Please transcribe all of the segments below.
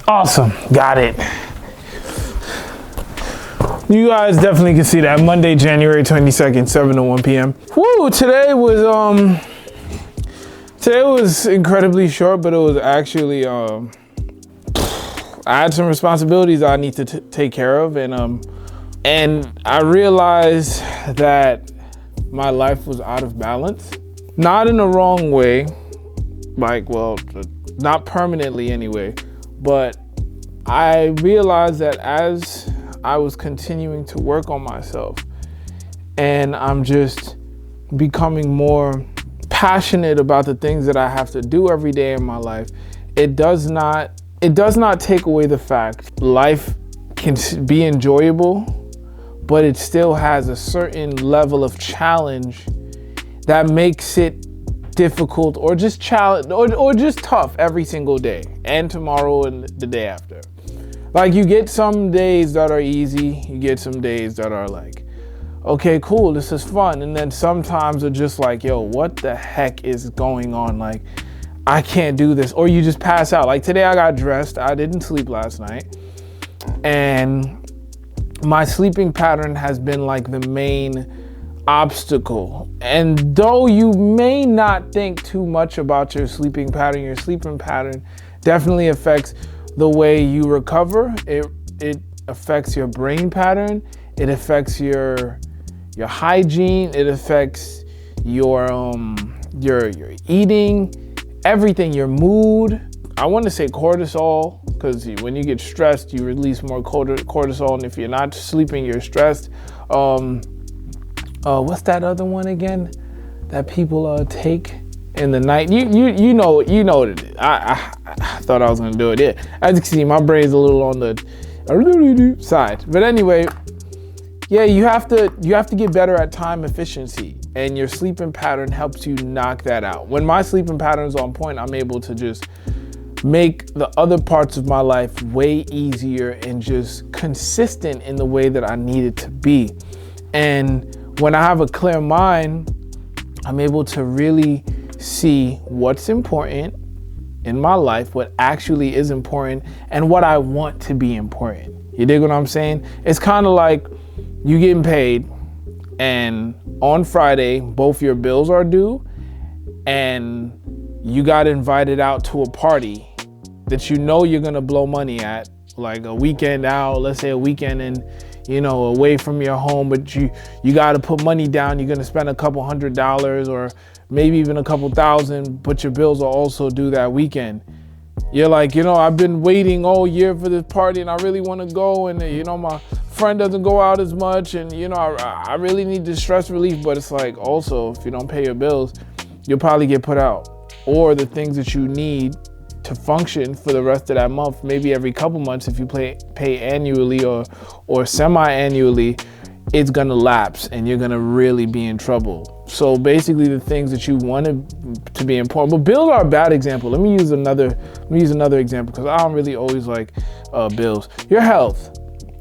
Awesome, got it. You guys definitely can see that. Monday, January 22nd, 7 to 1 p.m. Woo, today was incredibly short, but it was actually, I had some responsibilities I need to take care of, and I realized that my life was out of balance. Not in the wrong way, not permanently anyway, but I realized that as I was continuing to work on myself and I'm just becoming more passionate about the things that I have to do every day in my life, it does not take away the fact life can be enjoyable, but it still has a certain level of challenge that makes it difficult or just tough every single day, and tomorrow and the day after. Like, you get some days that are easy, you get some days that are like, okay, cool, this is fun. And then sometimes are just like, yo, what the heck is going on? Like, I can't do this. Or you just pass out. Like today I got dressed, I didn't sleep last night. And my sleeping pattern has been like the main obstacle. And though you may not think too much about your sleeping pattern definitely affects the way you recover. It affects your brain pattern. It affects your hygiene. It affects your eating, everything, your mood. I want to say cortisol, because when you get stressed, you release more cortisol, and if you're not sleeping, you're stressed. What's that other one again that people take in the night? You know what it is. I thought I was gonna do it. Yeah, as you can see, my brain's a little on the side. But anyway, yeah, you have to get better at time efficiency, and your sleeping pattern helps you knock that out. When my sleeping pattern's on point, I'm able to just make the other parts of my life way easier and just consistent in the way that I need it to be. And when I have a clear mind, I'm able to really see what's important in my life, what actually is important, and what I want to be important. You dig what I'm saying? It's kind of like you getting paid, and on Friday, both your bills are due, and you got invited out to a party that you know you're gonna blow money at, like a weekend out, let's say a weekend in, away from your home, but you got to put money down. You're going to spend a couple $100 or maybe even a couple thousand, but your bills will also due that weekend. You're like, I've been waiting all year for this party and I really want to go. And, my friend doesn't go out as much. And, I really need the stress relief. But it's like, also, if you don't pay your bills, you'll probably get put out. Or the things that you need to function for the rest of that month, maybe every couple months, if you pay annually or semi-annually, it's gonna lapse and you're gonna really be in trouble. So basically the things that you wanted to be important, but bills are a bad example. Let me use another example, because I don't really always like bills. Your health.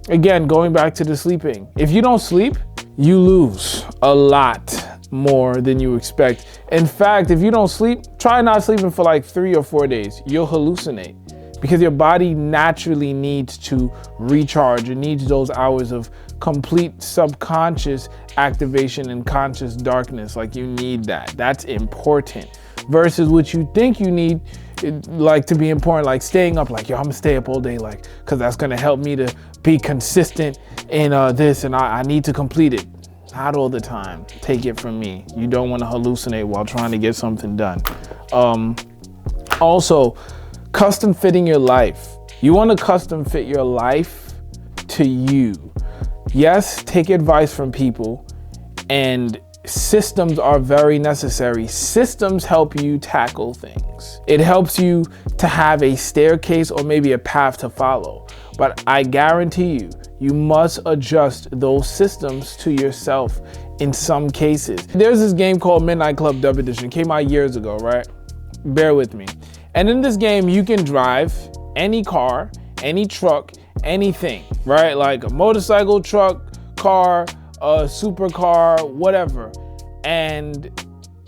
Again, going back to the sleeping. If you don't sleep, you lose a lot more than you expect. In fact, if you don't sleep, try not sleeping for like 3 or 4 days. You'll hallucinate, because your body naturally needs to recharge. It needs those hours of complete subconscious activation and conscious darkness. Like, you need that. That's important. Versus what you think you need, like, to be important, like staying up, like, yo, I'm gonna stay up all day, like, because that's gonna help me to be consistent in this, and I need to complete it. Not all the time. Take it from me. You don't want to hallucinate while trying to get something done. Also, custom fitting your life. You want to custom fit your life to you. Yes, take advice from people, and systems are very necessary. Systems help you tackle things. It helps you to have a staircase or maybe a path to follow. But I guarantee you must adjust those systems to yourself in some cases. There's this game called Midnight Club Dub Edition. It came out years ago, right? Bear with me. And in this game, you can drive any car, any truck, anything, right? Like a motorcycle, truck, car, a supercar, whatever. And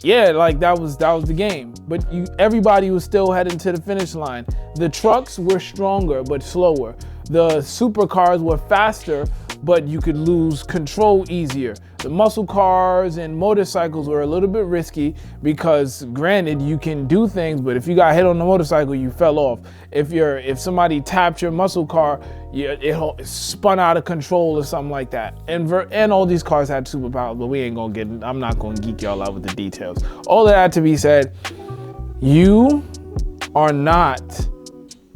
yeah, like that was the game. But everybody was still heading to the finish line. The trucks were stronger but slower. The supercars were faster, but you could lose control easier. The muscle cars and motorcycles were a little bit risky because, granted, you can do things, but if you got hit on the motorcycle, you fell off. If somebody tapped your muscle car, it spun out of control or something like that. And all these cars had superpowers, but I'm not gonna geek y'all out with the details. All of that to be said, you are not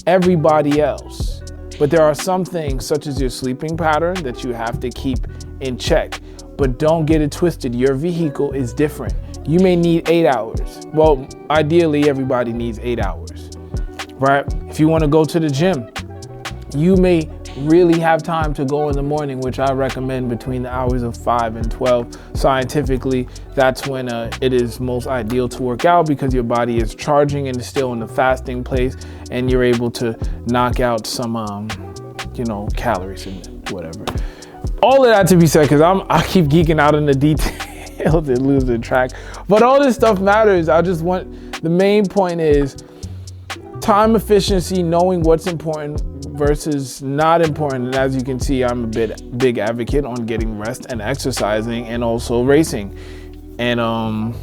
everybody else. But there are some things, such as your sleeping pattern, that you have to keep in check. But don't get it twisted. Your vehicle is different. You may need 8 hours. Well, ideally, everybody needs 8 hours, right? If you want to go to the gym, you may really have time to go in the morning, which I recommend between the hours of 5 and 12. Scientifically, that's when it is most ideal to work out because your body is charging and is still in the fasting place, and you're able to knock out some, calories and whatever. All of that to be said, because I keep geeking out in the details and losing track. But all this stuff matters. The main point is time efficiency, knowing what's important versus not important. And as you can see, I'm a big advocate on getting rest and exercising and also racing and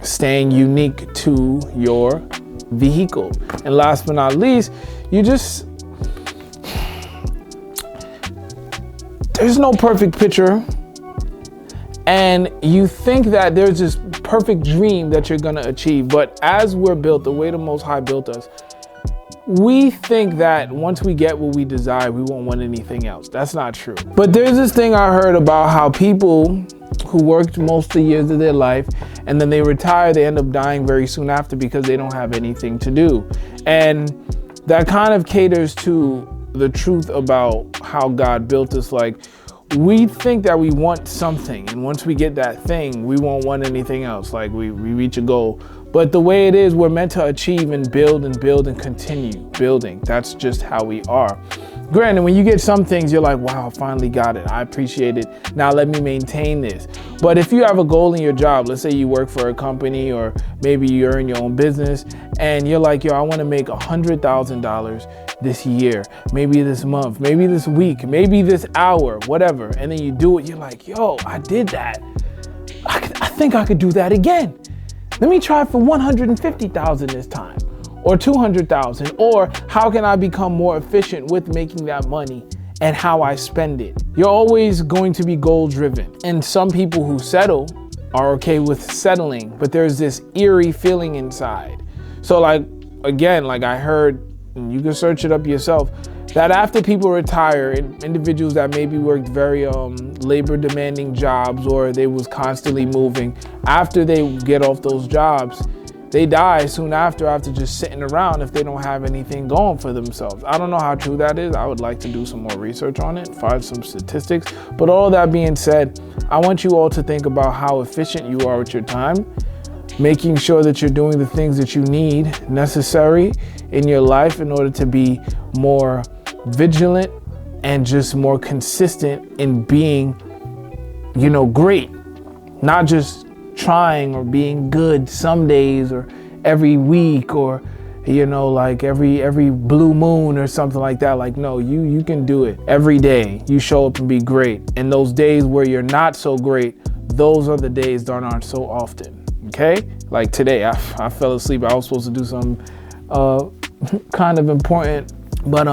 staying unique to your vehicle. And last but not least, there's no perfect picture, and you think that there's this perfect dream that you're gonna achieve. But as we're built, the way the Most High built us, we think that once we get what we desire, we won't want anything else. That's not true. But there's this thing I heard about how people who worked most of the years of their life and then they retire, they end up dying very soon after because they don't have anything to do. And that kind of caters to the truth about how God built us. Like, we think that we want something, and once we get that thing, we won't want anything else. Like, we reach a goal. But the way it is, we're meant to achieve and build and continue building. That's just how we are. Granted, when you get some things, you're like, wow, I finally got it. I appreciate it. Now let me maintain this. But if you have a goal in your job, let's say you work for a company or maybe you're in your own business and you're like, yo, I want to make $100,000 this year, maybe this month, maybe this week, maybe this hour, whatever. And then you do it. You're like, yo, I did that. I think I could do that again. Let me try for 150,000 this time, or 200,000, or how can I become more efficient with making that money and how I spend it? You're always going to be goal driven. And some people who settle are okay with settling, but there's this eerie feeling inside. So like I heard, and you can search it up yourself, that after people retire, individuals that maybe worked very labor demanding jobs or they was constantly moving, after they get off those jobs, they die soon after just sitting around if they don't have anything going for themselves. I don't know how true that is. I would like to do some more research on it, find some statistics. But all that being said, I want you all to think about how efficient you are with your time, making sure that you're doing the things that you need necessary in your life in order to be more vigilant and just more consistent in being, great, not just trying or being good some days or every week or like every blue moon or something like that. Like, no, you can do it every day. You show up and be great. And those days where you're not so great, those are the days that aren't so often. Okay, like today I fell asleep. I was supposed to do something kind of important, but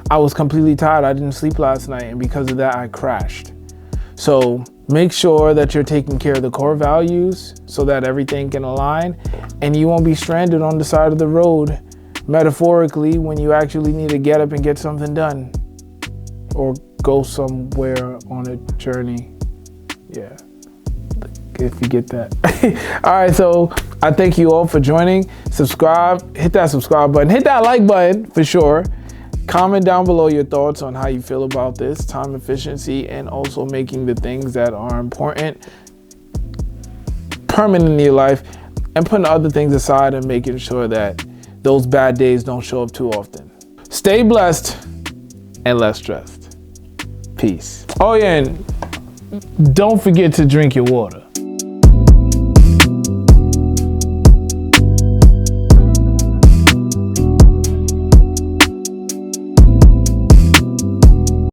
I was completely tired. I didn't sleep last night, and because of that I crashed. So make sure that you're taking care of the core values so that everything can align and you won't be stranded on the side of the road, metaphorically, when you actually need to get up and get something done or go somewhere on a journey. Yeah, if you get that. All right, so I thank you all for joining. Subscribe, hit that subscribe button, hit that like button for sure. Comment down below your thoughts on how you feel about this, time efficiency, and also making the things that are important permanent in your life and putting other things aside and making sure that those bad days don't show up too often. Stay blessed and less stressed. Peace. Oh yeah, and don't forget to drink your water.